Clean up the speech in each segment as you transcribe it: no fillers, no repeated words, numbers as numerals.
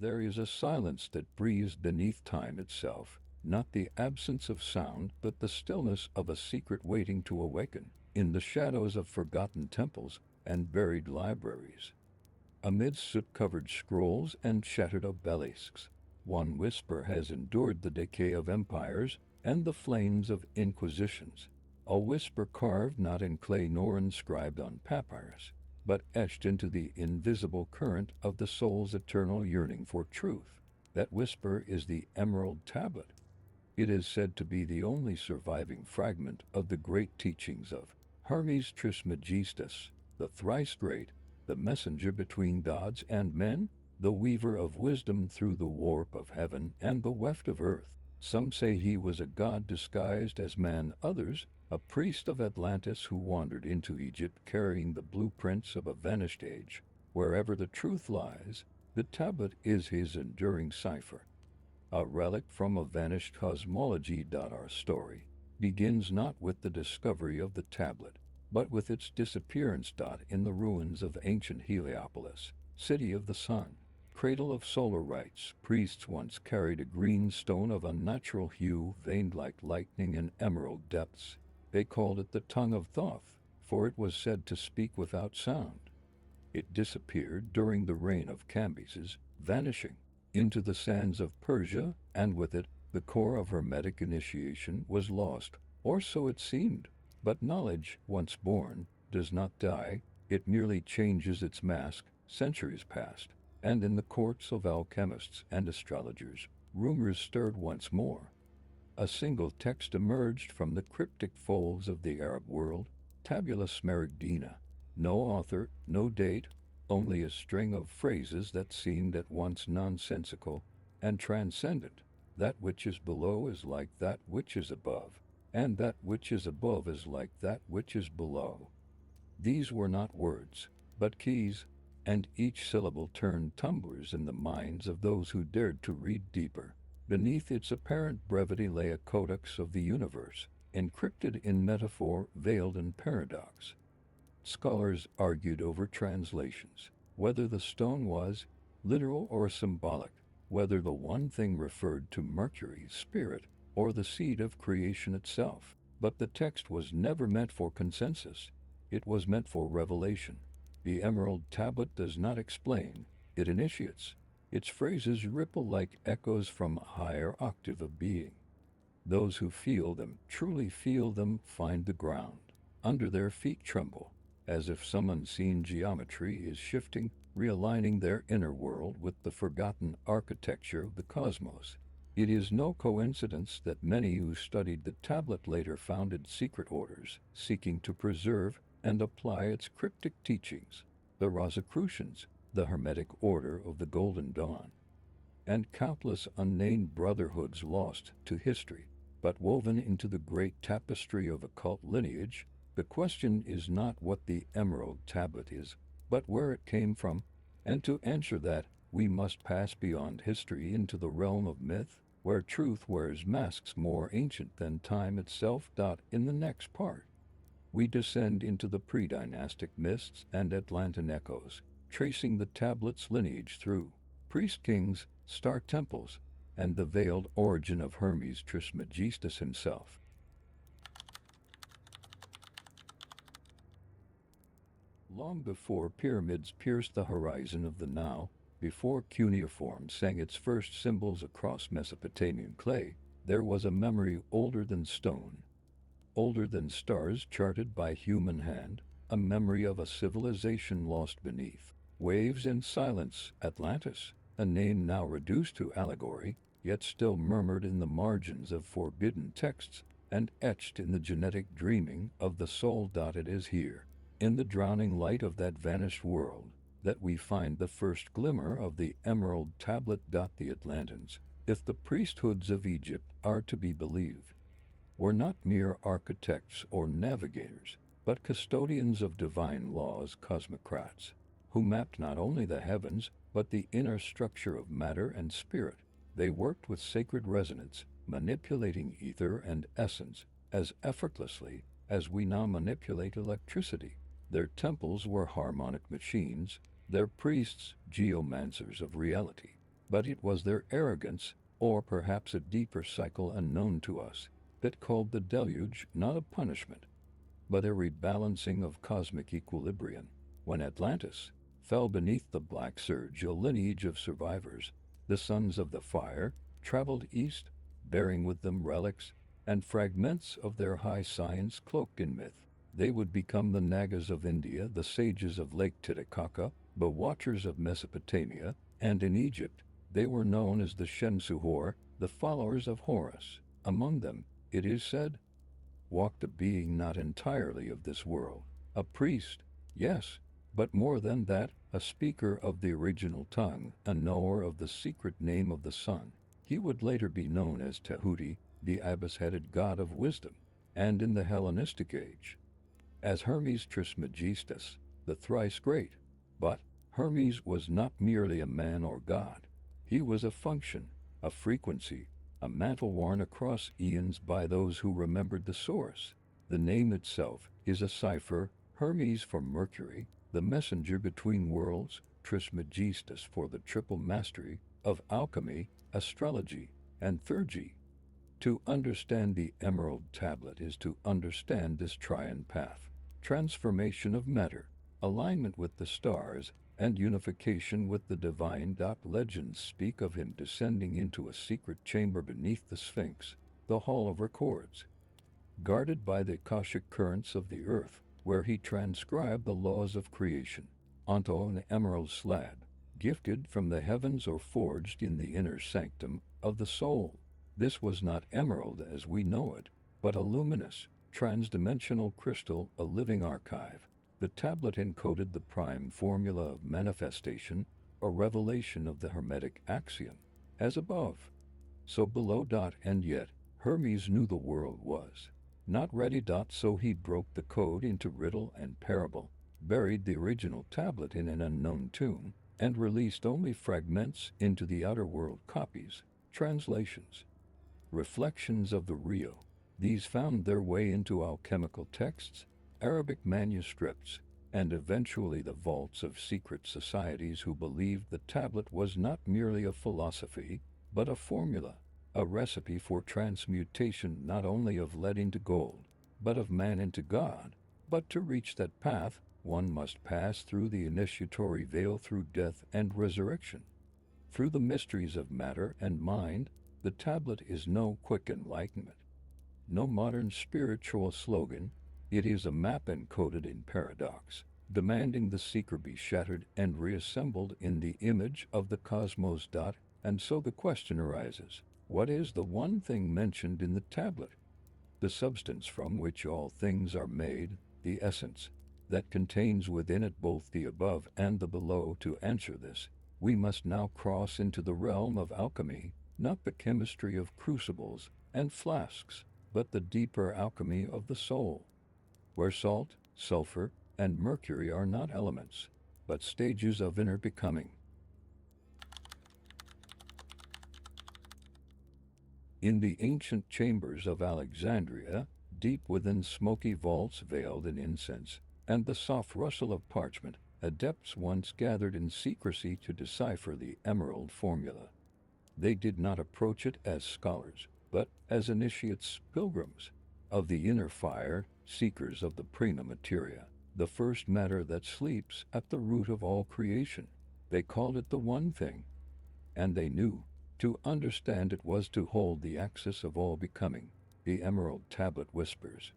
There is a silence that breathes beneath time itself, not the absence of sound, but the stillness of a secret waiting to awaken, in the shadows of forgotten temples and buried libraries. Amid soot-covered scrolls and shattered obelisks, one whisper has endured the decay of empires and the flames of inquisitions, a whisper carved not in clay nor inscribed on papyrus, but etched into the invisible current of the soul's eternal yearning for truth. That whisper is the Emerald Tablet. It is said to be the only surviving fragment of the great teachings of Hermes Trismegistus, the thrice great, the messenger between gods and men, the weaver of wisdom through the warp of heaven and the weft of earth. Some say he was a god disguised as man, others, a priest of Atlantis who wandered into Egypt carrying the blueprints of a vanished age. Wherever the truth lies, the tablet is his enduring cipher. A relic from a vanished cosmology. Our story begins not with the discovery of the tablet, but with its disappearance. In the ruins of ancient Heliopolis, city of the sun, cradle of solar rites, priests once carried a green stone of unnatural hue veined like lightning in emerald depths. They called it the tongue of Thoth, for it was said to speak without sound. It disappeared during the reign of Cambyses, vanishing into the sands of Persia, and with it, the core of Hermetic initiation was lost, or so it seemed. But knowledge, once born, does not die, it merely changes its mask. Centuries passed, and in the courts of alchemists and astrologers, rumors stirred once more. A single text emerged from the cryptic folds of the Arab world, Tabula Smaragdina. No author, no date, only a string of phrases that seemed at once nonsensical and transcendent. That which is below is like that which is above, and that which is above is like that which is below. These were not words, but keys, and each syllable turned tumblers in the minds of those who dared to read deeper. Beneath its apparent brevity lay a codex of the universe, encrypted in metaphor, veiled in paradox. Scholars argued over translations, whether the stone was literal or symbolic, whether the one thing referred to Mercury, spirit, or the seed of creation itself. But the text was never meant for consensus. It was meant for revelation. The Emerald Tablet does not explain, it initiates. Its phrases ripple like echoes from a higher octave of being. Those who feel them, truly feel them, find the ground under their feet tremble, as if some unseen geometry is shifting, realigning their inner world with the forgotten architecture of the cosmos. It is no coincidence that many who studied the tablet later founded secret orders, seeking to preserve and apply its cryptic teachings. The Rosicrucians, the Hermetic Order of the Golden Dawn, and countless unnamed brotherhoods lost to history, but woven into the great tapestry of occult lineage. The question is not what the Emerald Tablet is, but where it came from, and to answer that, we must pass beyond history into the realm of myth, where truth wears masks more ancient than time itself. In the next part, we descend into the pre-dynastic mists and Atlantean echoes, tracing the tablet's lineage through priest-kings, star temples, and the veiled origin of Hermes Trismegistus himself. Long before pyramids pierced the horizon of the Nile, before cuneiform sang its first symbols across Mesopotamian clay, there was a memory older than stone, older than stars charted by human hand, a memory of a civilization lost beneath waves and silence. Atlantis, a name now reduced to allegory, yet still murmured in the margins of forbidden texts and etched in the genetic dreaming of the soul. It is here, in the drowning light of that vanished world, that we find the first glimmer of the Emerald Tablet. The Atlanteans, if the priesthoods of Egypt are to be believed, were not mere architects or navigators, but custodians of divine laws, cosmocrats, who mapped not only the heavens, but the inner structure of matter and spirit. They worked with sacred resonance, manipulating ether and essence as effortlessly as we now manipulate electricity. Their temples were harmonic machines, their priests geomancers of reality. But it was their arrogance, or perhaps a deeper cycle unknown to us, that called the deluge not a punishment, but a rebalancing of cosmic equilibrium. When Atlantis fell beneath the black surge, a lineage of survivors, the sons of the fire, traveled east, bearing with them relics and fragments of their high science cloaked in myth. They would become the Nagas of India, the sages of Lake Titicaca, the watchers of Mesopotamia, and in Egypt they were known as the Shensuhor, the followers of Horus. Among them, it is said, walked a being not entirely of this world, a priest, yes, but more than that, a speaker of the original tongue, a knower of the secret name of the sun. He would later be known as Tehuti, the ibis-headed god of wisdom, and in the Hellenistic age, as Hermes Trismegistus, the thrice great. But Hermes was not merely a man or god. He was a function, a frequency, a mantle worn across eons by those who remembered the source. The name itself is a cipher, Hermes for Mercury, the messenger between worlds, Trismegistus for the triple mastery of alchemy, astrology, and theurgy. To understand the Emerald Tablet is to understand this triune path, transformation of matter, alignment with the stars, and unification with the divine. Legends speak of him descending into a secret chamber beneath the Sphinx, the Hall of Records, guarded by the Akashic currents of the earth, where he transcribed the laws of creation onto an emerald slab, gifted from the heavens or forged in the inner sanctum of the soul. This was not emerald as we know it, but a luminous, transdimensional crystal, a living archive. The tablet encoded the prime formula of manifestation, a revelation of the Hermetic axiom, as above, so below. And yet, Hermes knew the world was not ready. So he broke the code into riddle and parable, buried the original tablet in an unknown tomb, and released only fragments into the outer world, copies, translations, reflections of the real. These found their way into alchemical texts, Arabic manuscripts, and eventually the vaults of secret societies who believed the tablet was not merely a philosophy, but a formula, a recipe for transmutation not only of lead into gold, but of man into God. But to reach that path, one must pass through the initiatory veil, through death and resurrection, through the mysteries of matter and mind. The tablet is no quick enlightenment, no modern spiritual slogan. It is a map encoded in paradox, demanding the seeker be shattered and reassembled in the image of the cosmos. And so the question arises, what is the one thing mentioned in the tablet? The substance from which all things are made, the essence that contains within it both the above and the below. To answer this, we must now cross into the realm of alchemy, not the chemistry of crucibles and flasks, but the deeper alchemy of the soul, where salt, sulfur, and mercury are not elements, but stages of inner becoming. In the ancient chambers of Alexandria, deep within smoky vaults veiled in incense and the soft rustle of parchment, adepts once gathered in secrecy to decipher the emerald formula. They did not approach it as scholars, but as initiates, pilgrims of the inner fire, seekers of the prima materia, the first matter that sleeps at the root of all creation. They called it the one thing, and they knew to understand it was to hold the axis of all becoming. The Emerald Tablet whispers,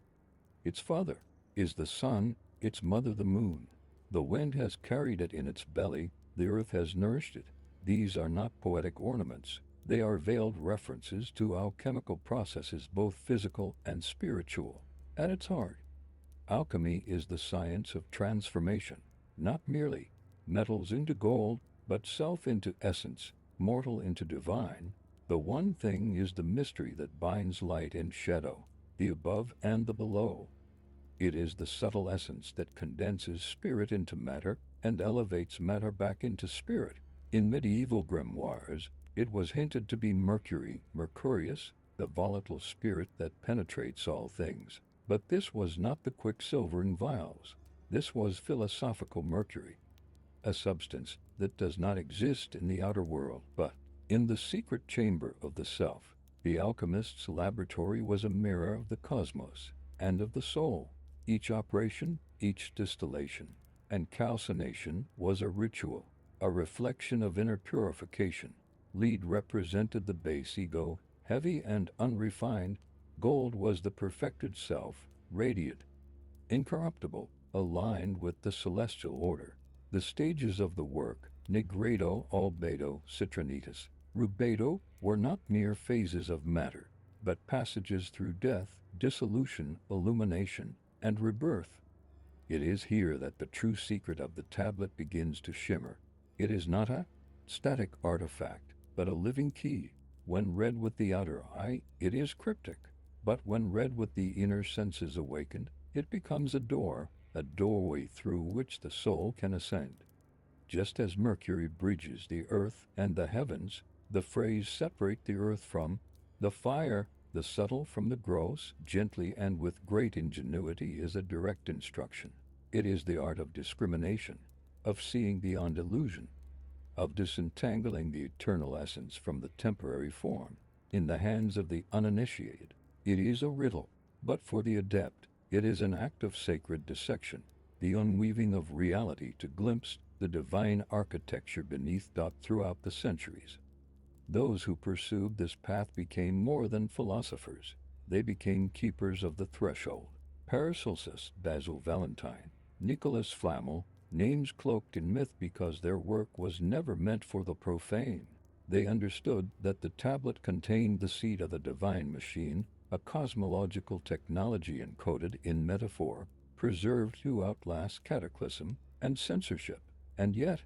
its father is the sun, its mother the moon. The wind has carried it in its belly, the earth has nourished it. These are not poetic ornaments, they are veiled references to alchemical processes, both physical and spiritual. At its heart, alchemy is the science of transformation, not merely metals into gold, but self into essence, mortal into divine. The one thing is the mystery that binds light and shadow, the above and the below. It is the subtle essence that condenses spirit into matter and elevates matter back into spirit. In medieval grimoires, it was hinted to be Mercury, Mercurius, the volatile spirit that penetrates all things. But this was not the quicksilver in vials. This was philosophical Mercury, a substance that does not exist in the outer world, but In the secret chamber of the self, the alchemist's laboratory was a mirror of the cosmos and of the soul. Each operation, each distillation, and calcination was a ritual, a reflection of inner purification. Lead represented the base ego, heavy and unrefined. Gold was the perfected self, radiant, incorruptible, aligned with the celestial order. The stages of the work, nigredo, albedo, citrinitas, rubedo, were not mere phases of matter, but passages through death, dissolution, illumination, and rebirth. It is here that the true secret of the tablet begins to shimmer. It is not a static artifact, but a living key. When read with the outer eye, it is cryptic, but when read with the inner senses awakened, it becomes a doorway through which the soul can ascend. Just as Mercury bridges the earth and the heavens, the phrase separate the earth from the fire, the subtle from the gross, gently and with great ingenuity is a direct instruction. It is the art of discrimination, of seeing beyond illusion, of disentangling the eternal essence from the temporary form. In the hands of the uninitiated, it is a riddle, but for the adept, it is an act of sacred dissection, the unweaving of reality to glimpse the divine architecture beneath. Throughout the centuries, those who pursued this path became more than philosophers. They became keepers of the threshold. Paracelsus, Basil Valentine, Nicholas Flamel, names cloaked in myth because their work was never meant for the profane. They understood that the tablet contained the seed of the divine machine, a cosmological technology encoded in metaphor, preserved to outlast cataclysm and censorship. And yet,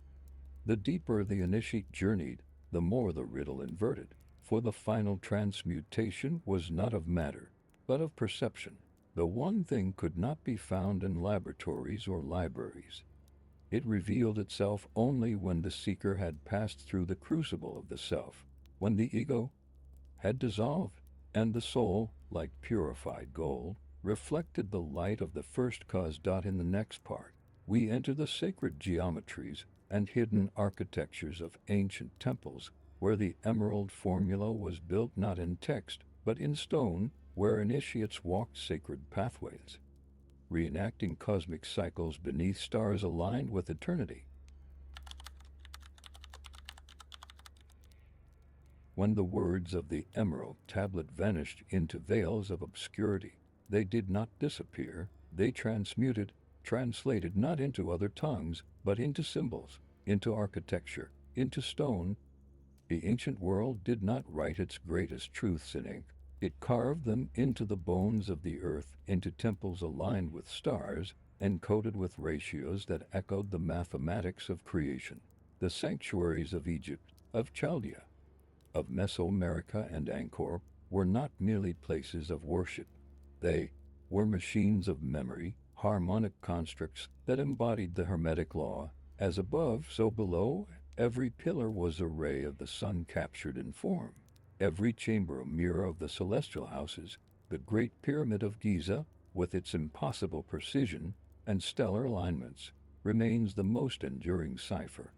the deeper the initiate journeyed, the more the riddle inverted, for the final transmutation was not of matter, but of perception. The one thing could not be found in laboratories or libraries. It revealed itself only when the seeker had passed through the crucible of the self, when the ego had dissolved, and the soul, like purified gold, reflected the light of the first cause. In the next part, we enter the sacred geometries and hidden architectures of ancient temples, where the emerald formula was built not in text, but in stone, where initiates walked sacred pathways, reenacting cosmic cycles beneath stars aligned with eternity. When the words of the emerald tablet vanished into veils of obscurity, they did not disappear, they translated not into other tongues, but into symbols, into architecture, into stone. The ancient world did not write its greatest truths in ink. It carved them into the bones of the earth, into temples aligned with stars, encoded with ratios that echoed the mathematics of creation. The sanctuaries of Egypt, of Chaldea, of Mesoamerica and Angkor were not merely places of worship. They were machines of memory, harmonic constructs that embodied the Hermetic law. As above, so below. Every pillar was a ray of the sun captured in form. Every chamber a mirror of the celestial houses. The Great Pyramid of Giza, with its impossible precision and stellar alignments, remains the most enduring cipher.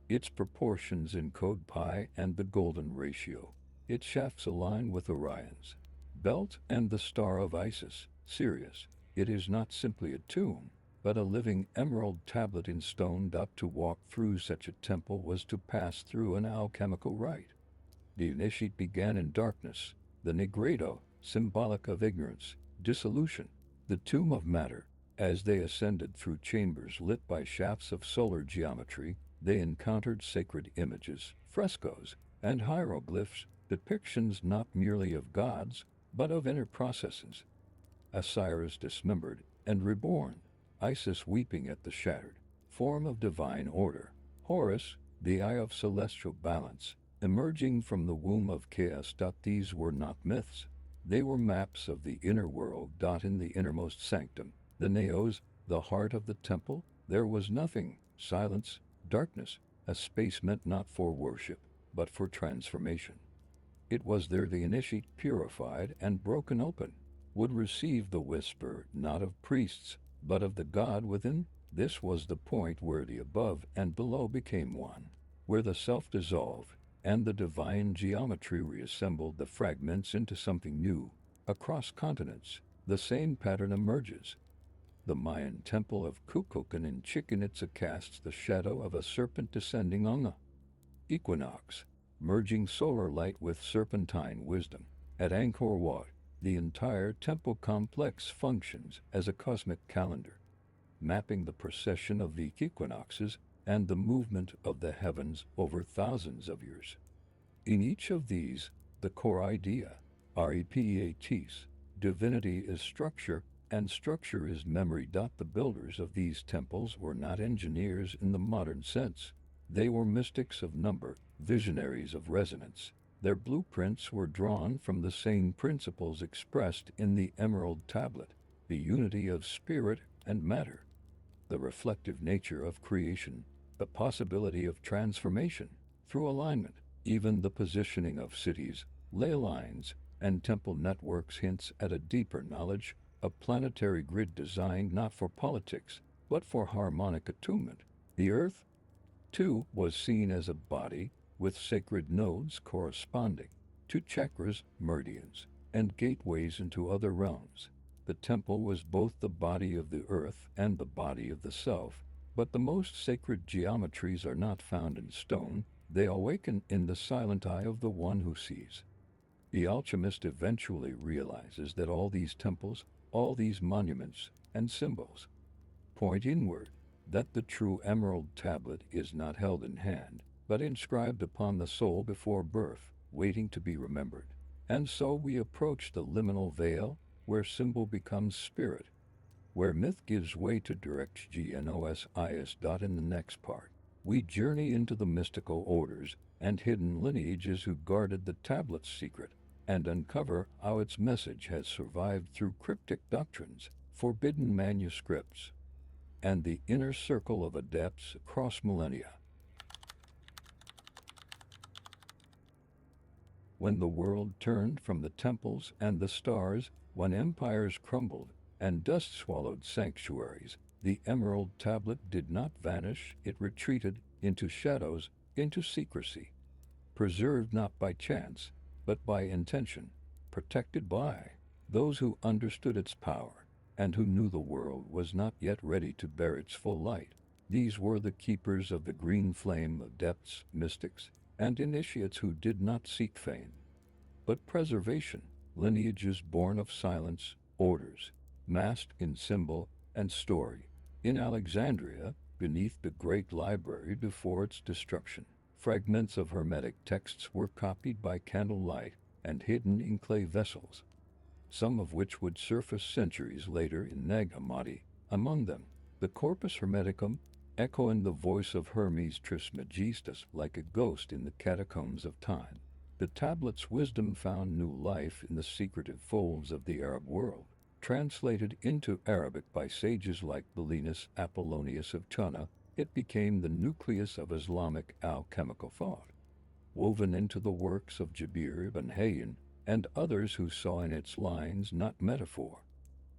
Its proportions encode pi and the golden ratio. Its shafts align with Orion's belt and the star of Isis, Sirius. It is not simply a tomb, but a living emerald tablet in stone. To walk through such a temple was to pass through an alchemical rite. The initiate began in darkness, the nigredo, symbolic of ignorance, dissolution, the tomb of matter. As they ascended through chambers lit by shafts of solar geometry, they encountered sacred images, frescoes, and hieroglyphs, depictions not merely of gods, but of inner processes. Osiris dismembered and reborn, Isis weeping at the shattered form of divine order, Horus, the eye of celestial balance, emerging from the womb of chaos. These were not myths. They were maps of the inner world. In the innermost sanctum, the naos, the heart of the temple, there was nothing, silence, darkness, a space meant not for worship, but for transformation. It was there the initiate, purified and broken open, would receive the whisper not of priests, but of the God within. This was the point where the above and below became one, where the self dissolved and the divine geometry reassembled the fragments into something new. Across continents, the same pattern emerges. The Mayan temple of Kukulkan in Chichen Itza casts the shadow of a serpent descending on the equinox, merging solar light with serpentine wisdom. At Angkor Wat, the entire temple complex functions as a cosmic calendar, mapping the precession of the equinoxes and the movement of the heavens over thousands of years. In each of these, the core idea, repatis, divinity is structure, and structure is memory. The builders of these temples were not engineers in the modern sense. They were mystics of number, visionaries of resonance. Their blueprints were drawn from the same principles expressed in the Emerald Tablet, the unity of spirit and matter, the reflective nature of creation, the possibility of transformation through alignment. Even the positioning of cities, ley lines, and temple networks hints at a deeper knowledge, a planetary grid designed not for politics, but for harmonic attunement. The Earth, too, was seen as a body, with sacred nodes corresponding to chakras, meridians, and gateways into other realms. The temple was both the body of the earth and the body of the self, but the most sacred geometries are not found in stone, they awaken in the silent eye of the one who sees. The alchemist eventually realizes that all these temples, all these monuments and symbols, point inward, that the true Emerald Tablet is not held in hand, but inscribed upon the soul before birth, waiting to be remembered. And so we approach the liminal veil, where symbol becomes spirit, where myth gives way to direct gnosis. In the next part, we journey into the mystical orders and hidden lineages who guarded the tablet's secret, and uncover how its message has survived through cryptic doctrines, forbidden manuscripts, and the inner circle of adepts across millennia. When the world turned from the temples and the stars, when empires crumbled and dust swallowed sanctuaries, the Emerald Tablet did not vanish, it retreated into shadows, into secrecy, preserved not by chance, but by intention, protected by those who understood its power, and who knew the world was not yet ready to bear its full light. These were the keepers of the green flame, adepts, mystics, and initiates who did not seek fame, but preservation, lineages born of silence, orders, masked in symbol and story. In Alexandria, beneath the great library before its destruction, fragments of Hermetic texts were copied by candlelight and hidden in clay vessels, some of which would surface centuries later in Nag Hammadi. Among them, the Corpus Hermeticum, echoing the voice of Hermes Trismegistus like a ghost in the catacombs of time. The tablet's wisdom found new life in the secretive folds of the Arab world. Translated into Arabic by sages like Belinus Apollonius of Chana, it became the nucleus of Islamic alchemical thought. Woven into the works of Jabir ibn Hayyan and others who saw in its lines not metaphor,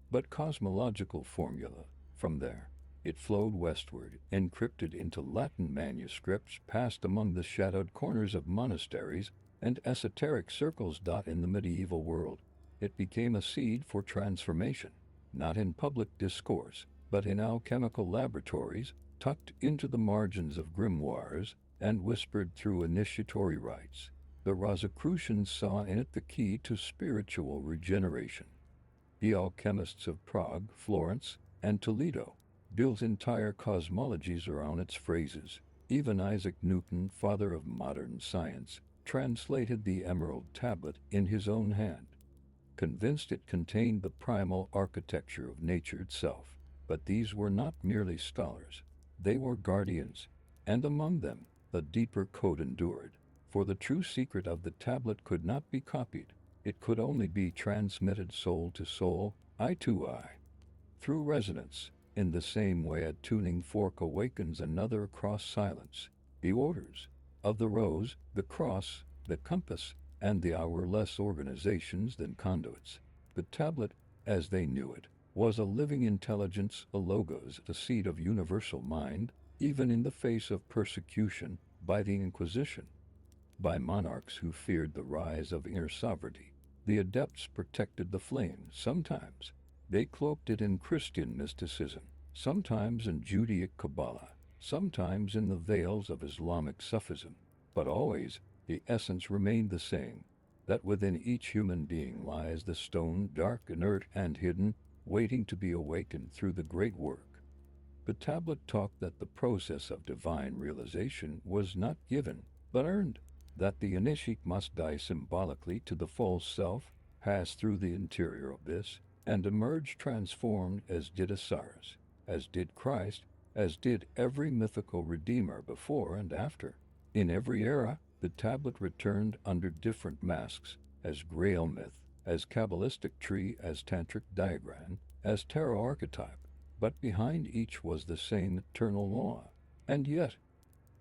but cosmological formula. From there, it flowed westward, encrypted into Latin manuscripts passed among the shadowed corners of monasteries and esoteric circles. In the medieval world, it became a seed for transformation, not in public discourse, but in alchemical laboratories, tucked into the margins of grimoires and whispered through initiatory rites. The Rosicrucians saw in it the key to spiritual regeneration. The alchemists of Prague, Florence, and Toledo built entire cosmologies around its phrases. Even Isaac Newton, father of modern science, translated the Emerald Tablet in his own hand, convinced it contained the primal architecture of nature itself. But these were not merely scholars, they were guardians, and among them, the deeper code endured. For the true secret of the tablet could not be copied, it could only be transmitted soul to soul, eye to eye, through resonance. In the same way a tuning fork awakens another across silence, the orders of the rose, the cross, the compass, and the hour less organizations than conduits. The tablet, as they knew it, was a living intelligence, a logos, the seed of universal mind, even in the face of persecution by the Inquisition. by monarchs who feared the rise of inner sovereignty. The adepts protected the flame. Sometimes they cloaked it in Christian mysticism, sometimes in Judaic Kabbalah, sometimes in the veils of Islamic Sufism. But always the essence remained the same, that within each human being lies the stone, dark, inert, and hidden, waiting to be awakened through the great work. The tablet taught that the process of divine realization was not given, but earned, that the initiate must die symbolically to the false self, pass through the interior abyss, and emerge transformed, as did Osiris, as did Christ, as did every mythical redeemer before and after. In every era, the tablet returned under different masks, as Grail myth, as Kabbalistic tree, as Tantric diagram, as tarot archetype, but behind each was the same eternal law. And yet,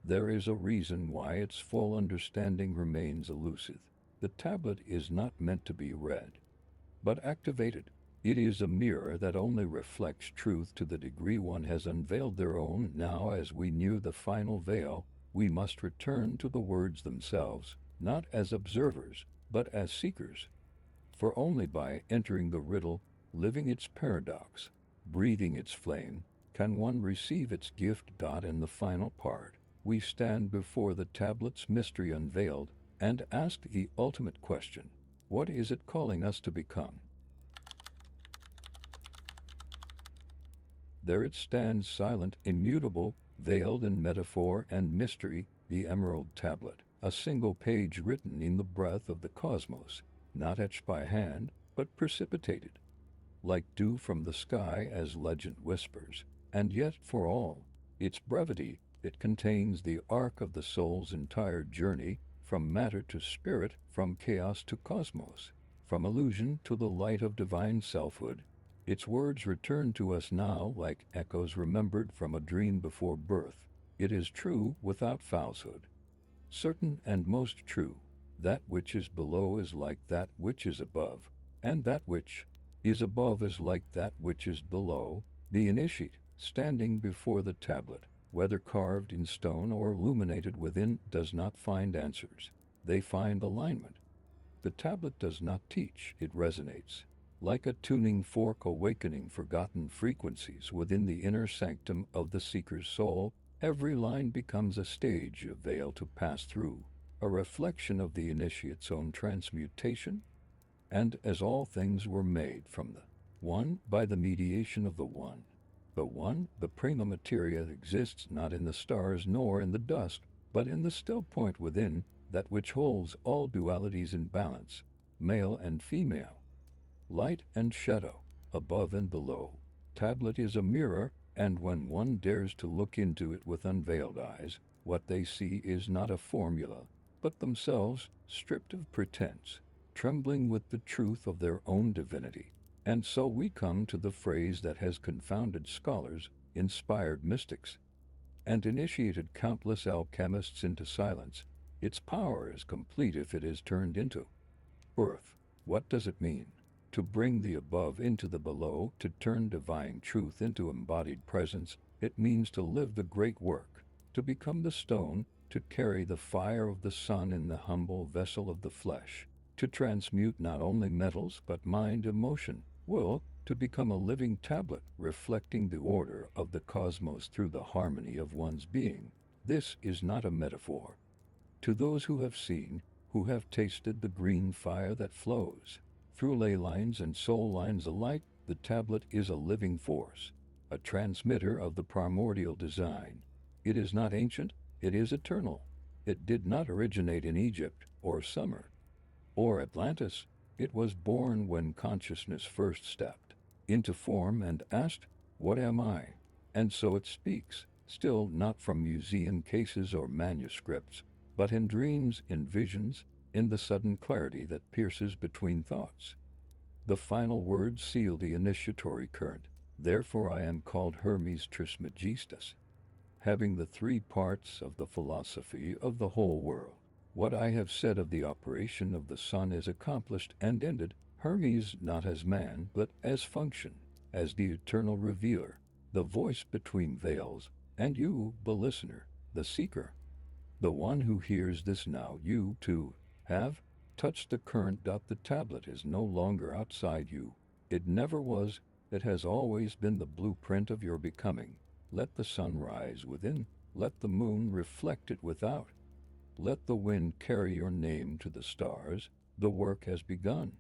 there is a reason why its full understanding remains elusive. The tablet is not meant to be read, but activated. It is a mirror that only reflects truth to the degree one has unveiled their own. Now, as we near the final veil, we must return to the words themselves, not as observers, but as seekers. For only by entering the riddle, living its paradox, breathing its flame, can one receive its gift. In the final part, we stand before the tablet's mystery unveiled and ask the ultimate question: what is it calling us to become? There it stands, silent, immutable, veiled in metaphor and mystery, the Emerald Tablet, a single page written in the breath of the cosmos, not etched by hand, but precipitated, like dew from the sky, as legend whispers. And yet, for all its brevity, it contains the arc of the soul's entire journey, from matter to spirit, from chaos to cosmos, from illusion to the light of divine selfhood. Its words return to us now like echoes remembered from a dream before birth. It is true without falsehood, certain and most true. That which is below is like that which is above, and that which is above is like that which is below. The initiate, standing before the tablet, whether carved in stone or illuminated within, does not find answers. They find alignment. The tablet does not teach, it resonates. Like a tuning fork awakening forgotten frequencies within the inner sanctum of the seeker's soul, every line becomes a stage, a veil to pass through, a reflection of the initiate's own transmutation. And as all things were made from the One by the mediation of the One, the prima materia exists not in the stars nor in the dust, but in the still point within, that which holds all dualities in balance, male and female, light and shadow, above and below. Tablet is a mirror, and when one dares to look into it with unveiled eyes, what they see is not a formula, but themselves, stripped of pretense, trembling with the truth of their own divinity. And so we come to the phrase that has confounded scholars, inspired mystics, and initiated countless alchemists into silence. Its power is complete if it is turned into earth. What does it mean? To bring the above into the below, to turn divine truth into embodied presence. It means to live the great work, to become the stone, to carry the fire of the sun in the humble vessel of the flesh, to transmute not only metals but mind, emotion, will, to become a living tablet reflecting the order of the cosmos through the harmony of one's being. This is not a metaphor. To those who have seen, who have tasted the green fire that flows through ley lines and soul lines alike, the tablet is a living force, a transmitter of the primordial design. It is not ancient, it is eternal. It did not originate in Egypt, or Sumer, or Atlantis. It was born when consciousness first stepped into form and asked, "What am I?" And so it speaks, still not from museum cases or manuscripts, but in dreams, in visions, in the sudden clarity that pierces between thoughts. The final words seal the initiatory current. Therefore I am called Hermes Trismegistus, having the three parts of the philosophy of the whole world. What I have said of the operation of the sun is accomplished and ended. Hermes not as man, but as function, as the eternal revealer, the voice between veils, and you, the listener, the seeker. The one who hears this now, you, too, have touched the current. The tablet is no longer outside you. It never was. It has always been the blueprint of your becoming. Let the sun rise within. Let the moon reflect it without. Let the wind carry your name to the stars. The work has begun.